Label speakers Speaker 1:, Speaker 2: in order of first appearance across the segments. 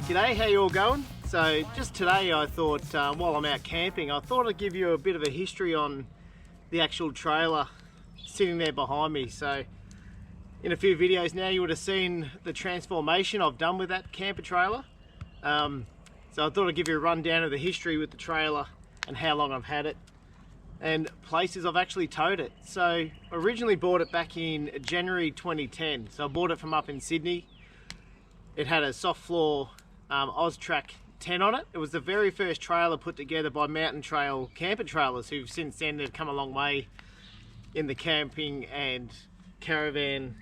Speaker 1: G'day, how you all going? So just today I thought, while I'm out camping, I thought I'd give you a bit of a history on the actual trailer sitting there behind me. So in a few videos now you would have seen the transformation I've done with that camper trailer. So I thought I'd give you a rundown of the history with the trailer and how long I've had it and places I've actually towed it. So I originally bought it back in January 2010. So I bought it from up in Sydney. It had a soft floor Oztrack tent on it. It was the very first trailer put together by Mountain Trail camper trailers, who've since then they've come a long way in the camping and caravan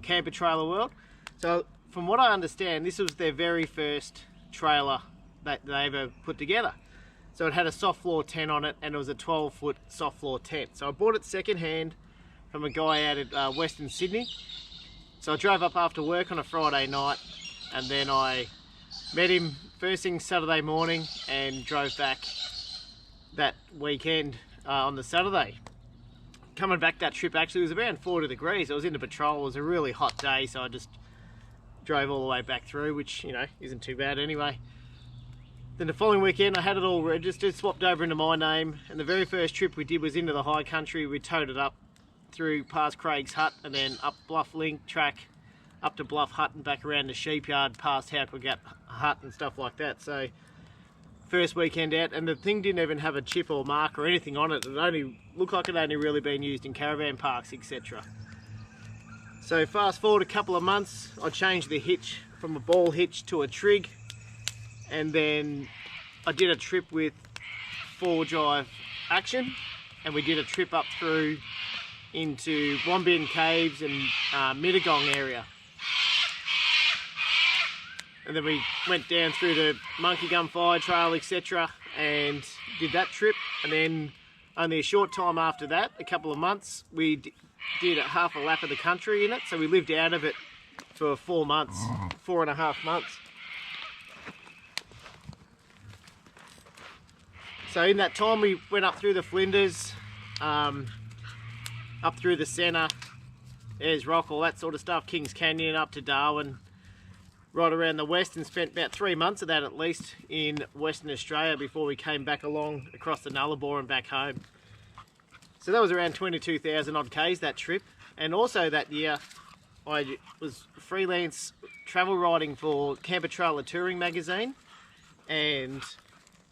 Speaker 1: camper trailer world. So from what I understand, this was their very first trailer that they ever put together. So it had a soft floor tent on it, and it was a 12-foot soft floor tent. So I bought it second-hand from a guy out at Western Sydney. So I drove up after work on a Friday night, and then I met him first thing Saturday morning and drove back that weekend on the Saturday. Coming back that trip actually was around 40 degrees. I was into patrol. It was a really hot day, so I just drove all the way back through, which, you know, isn't too bad anyway. Then the following weekend I had it all registered, swapped over into my name, and the very first trip we did was into the high country. We towed it up through past Craig's Hut and then up Bluff Link track, up to Bluff Hut and back around the sheepyard past Howquagat Hut and stuff like that. So first weekend out, and the thing didn't even have a chip or mark or anything on it. It only looked like it only really been used in caravan parks, etc. So fast forward a couple of months, I changed the hitch from a ball hitch to a trig, and then I did a trip with 4 drive action, and we did a trip up through into Wombian Caves and Mittagong area. And then we went down through the Monkey Gum Fire Trail, etc., and did that trip. And then only a short time after that, a couple of months, we did a half a lap of the country in it. So we lived out of it for 4 months, 4.5 months. So in that time we went up through the Flinders, up through the centre, Ayers Rock, all that sort of stuff, Kings Canyon, up to Darwin, right around the west, and spent about 3 months of that at least in Western Australia before we came back along across the Nullarbor and back home. So that was around 22,000 odd Ks that trip. And also that year I was freelance travel writing for Camper Trailer Touring magazine and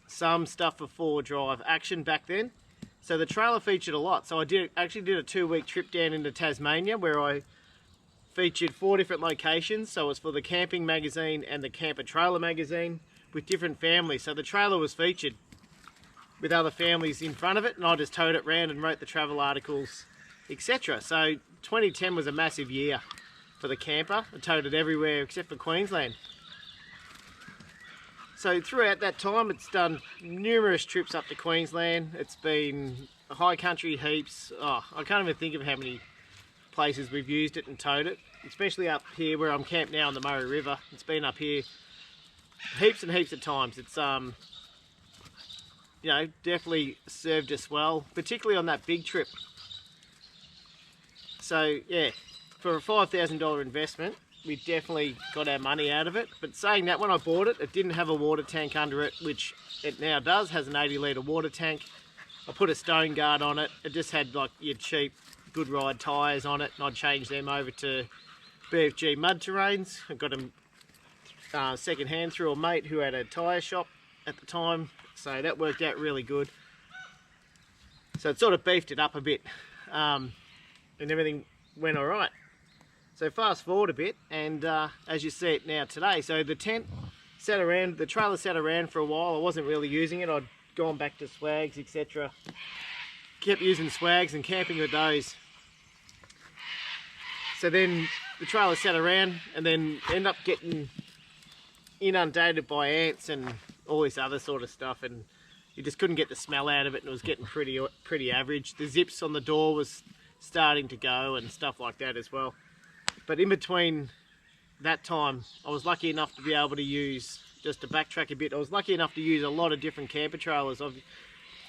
Speaker 1: some stuff for 4 drive action back then. So the trailer featured a lot. So I actually did a 2-week trip down into Tasmania where I featured 4 different locations. So it was for the camping magazine and the camper trailer magazine with different families. So the trailer was featured with other families in front of it, and I just towed it around and wrote the travel articles, etc. So 2010 was a massive year for the camper. I towed it everywhere except for Queensland. So throughout that time, it's done numerous trips up to Queensland. It's been high country heaps. Oh, I can't even think of how many places we've used it and towed it, especially up here where I'm camped now on the Murray River. It's been up here heaps and heaps of times. It's you know, definitely served us well, particularly on that big trip. So yeah, for a $5,000 investment, we definitely got our money out of it. But saying that, when I bought it, it didn't have a water tank under it, which it now does, has an 80-litre water tank. I put a stone guard on it. It just had like your cheap Good Ride tyres on it, and I'd changed them over to BFG mud terrains. I got them second hand through a mate who had a tyre shop at the time, so that worked out really good. So it sort of beefed it up a bit, and everything went all right. So fast forward a bit, and as you see it now today, so the tent sat around, the trailer sat around for a while. I wasn't really using it. I'd gone back to swags, etc. Kept using swags and camping with those. So then the trailer sat around and then ended up getting inundated by ants and all this other sort of stuff, and you just couldn't get the smell out of it, and it was getting pretty average. The zips on the door was starting to go and stuff like that as well. But in between that time, I was lucky enough to be able to use, just to backtrack a bit, I was lucky enough to use a lot of different camper trailers.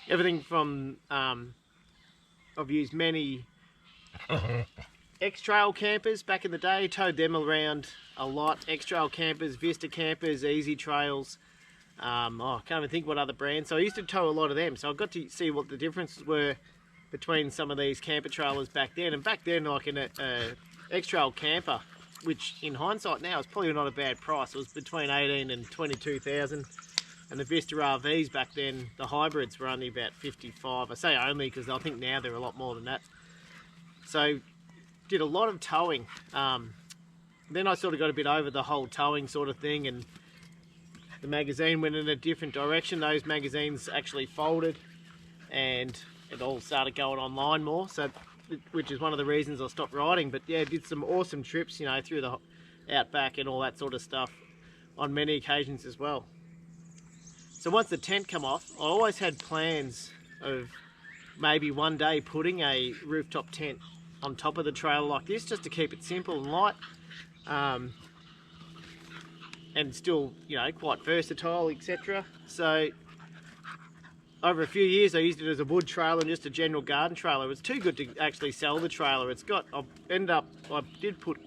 Speaker 1: Everything from, I've used many X-Trail campers back in the day, towed them around a lot. X-Trail campers, Vista campers, Easy Trails. I can't even think what other brands. So I used to tow a lot of them. So I got to see what the differences were between some of these camper trailers back then. And back then, like an X-Trail camper, which in hindsight now is probably not a bad price. It was between 18 and 22,000. And the Vista RVs back then, the hybrids were only about 55. I say only because I think now they're a lot more than that. So did a lot of towing. Then I sort of got a bit over the whole towing sort of thing, and the magazine went in a different direction. Those magazines actually folded, and it all started going online more. So, which is one of the reasons I stopped riding. But yeah, did some awesome trips, you know, through the outback and all that sort of stuff on many occasions as well. So once the tent come off, I always had plans of maybe one day putting a rooftop tent on top of the trailer like this, just to keep it simple and light, and still, you know, quite versatile, etc. So over a few years I used it as a wood trailer and just a general garden trailer. It was too good to actually sell the trailer. It's got, I did put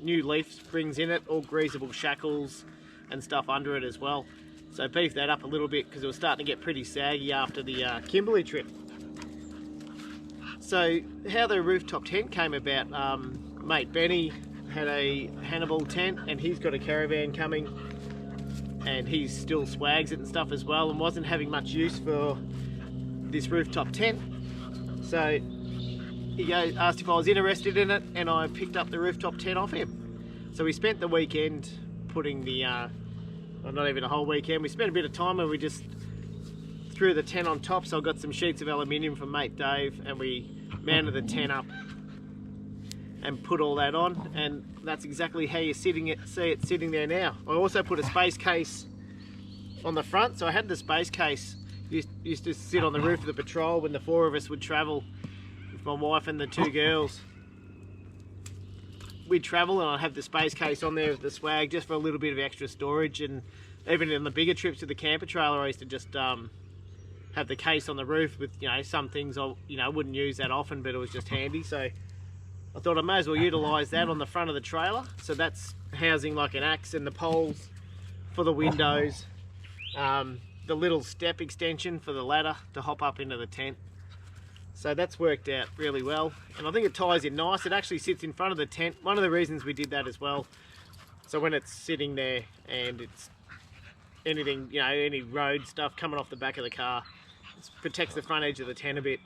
Speaker 1: new leaf springs in it, all greasable shackles and stuff under it as well. So beefed that up a little bit because it was starting to get pretty saggy after the Kimberley trip. So how the rooftop tent came about, mate Benny had a Hannibal tent and he's got a caravan coming, and he still swags it and stuff as well, and wasn't having much use for this rooftop tent. So he asked if I was interested in it, and I picked up the rooftop tent off him. So we spent the weekend putting the, well, not even a whole weekend, we spent a bit of time where we just threw the tent on top. So I got some sheets of aluminium from mate Dave, and we mounted the tent up and put all that on, and that's exactly how you see it sitting there now. I also put a space case on the front. So I had the space case, used to sit on the roof of the patrol when the four of us would travel with my wife and the two girls. We'd travel and I'd have the space case on there with the swag just for a little bit of extra storage. And even in the bigger trips to the camper trailer, I used to just have the case on the roof with, you know, some things I wouldn't use that often, but it was just handy. So I thought I may as well utilise that on the front of the trailer. So that's housing like an axe, and the poles for the windows, the little step extension for the ladder to hop up into the tent. So that's worked out really well, and I think it ties in nice. It actually sits in front of the tent. One of the reasons we did that as well, so when it's sitting there and it's anything, you know, any road stuff coming off the back of the car, it protects the front edge of the tent a bit.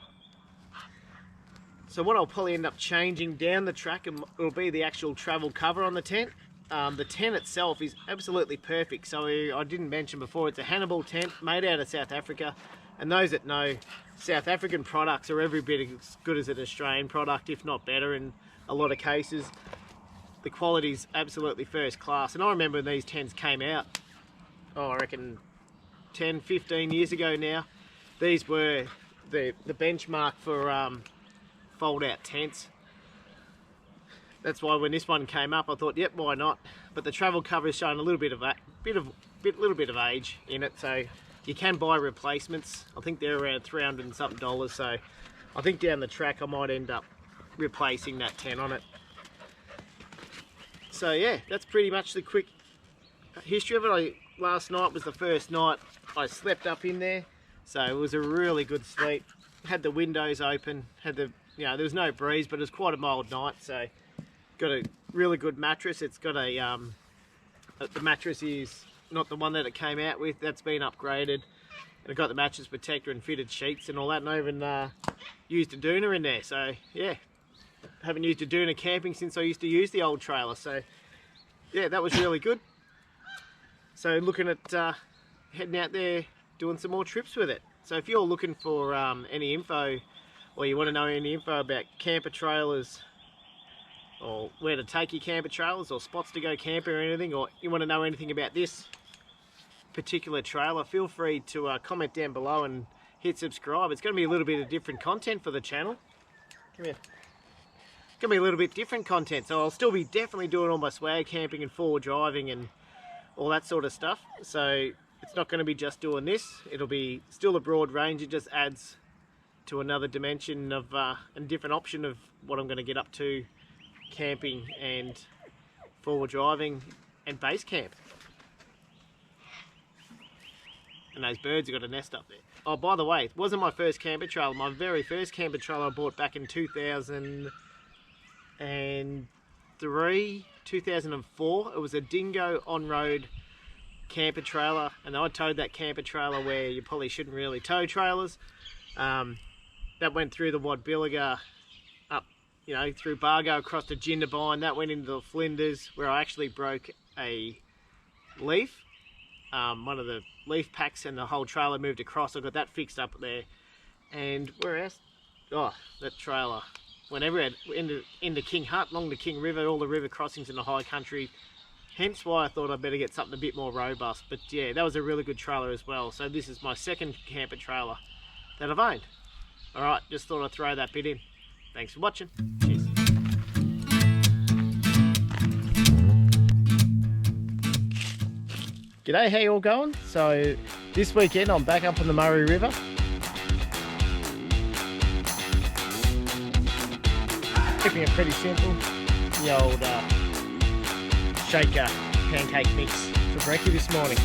Speaker 1: So what I'll probably end up changing down the track, it'll be the actual travel cover on the tent. The tent itself is absolutely perfect. So I didn't mention before, it's a Hannibal tent made out of South Africa. And those that know, South African products are every bit as good as an Australian product, if not better in a lot of cases. The quality's absolutely first class. And I remember when these tents came out, I reckon 10, 15 years ago now, these were the benchmark for fold-out tents. That's why when this one came up, I thought, yep, why not? But the travel cover is showing a little bit of age in it, so you can buy replacements. I think they're around $300 and something. So I think down the track I might end up replacing that tent on it. So yeah, that's pretty much the quick history of it. Last night was the first night I slept up in there, so it was a really good sleep. Had the windows open, had the, you know, there was no breeze, but it was quite a mild night. So got a really good mattress. It's got a the mattress is not the one that it came out with, that's been upgraded, and I got the mattress protector and fitted sheets and all that, and I even used a doona in there. So yeah, haven't used a doona camping since I used to use the old trailer. So yeah, that was really good. So looking at heading out there doing some more trips with it. So if you're looking for any info, or you want to know any info about camper trailers, or where to take your camper trailers, or spots to go camping or anything, or you want to know anything about this particular trailer, feel free to comment down below and hit subscribe. It's going to be a little bit of different content for the channel. Come here. It's going to be a little bit different content, so I'll still be definitely doing all my swag camping and four driving and all that sort of stuff. So it's not going to be just doing this, it'll be still a broad range. It just adds to another dimension of a different option of what I'm going to get up to camping and forward driving and base camp. And those birds have got a nest up there. Oh, by the way, it wasn't my first camper trailer. My very first camper trailer I bought back in 2003, 2004. It was a Dingo on-road camper trailer, and I towed that camper trailer where you probably shouldn't really tow trailers. That went through the Wadbilliga, up, you know, through Bargo across to Jindabyne. That went into the Flinders, where I actually broke a leaf, one of the leaf packs, and the whole trailer moved across. I got that fixed up there. And where else? Oh, that trailer went everywhere, into King Hut, along the King River, all the river crossings in the high country. Hence why I thought I'd better get something a bit more robust. But yeah, that was a really good trailer as well. So this is my second camper trailer that I've owned. Alright, just thought I'd throw that bit in. Thanks for watching. Cheers. G'day, how you all going? So this weekend I'm back up on the Murray River. Keeping it pretty simple. The old shaker pancake mix for brekkie this morning.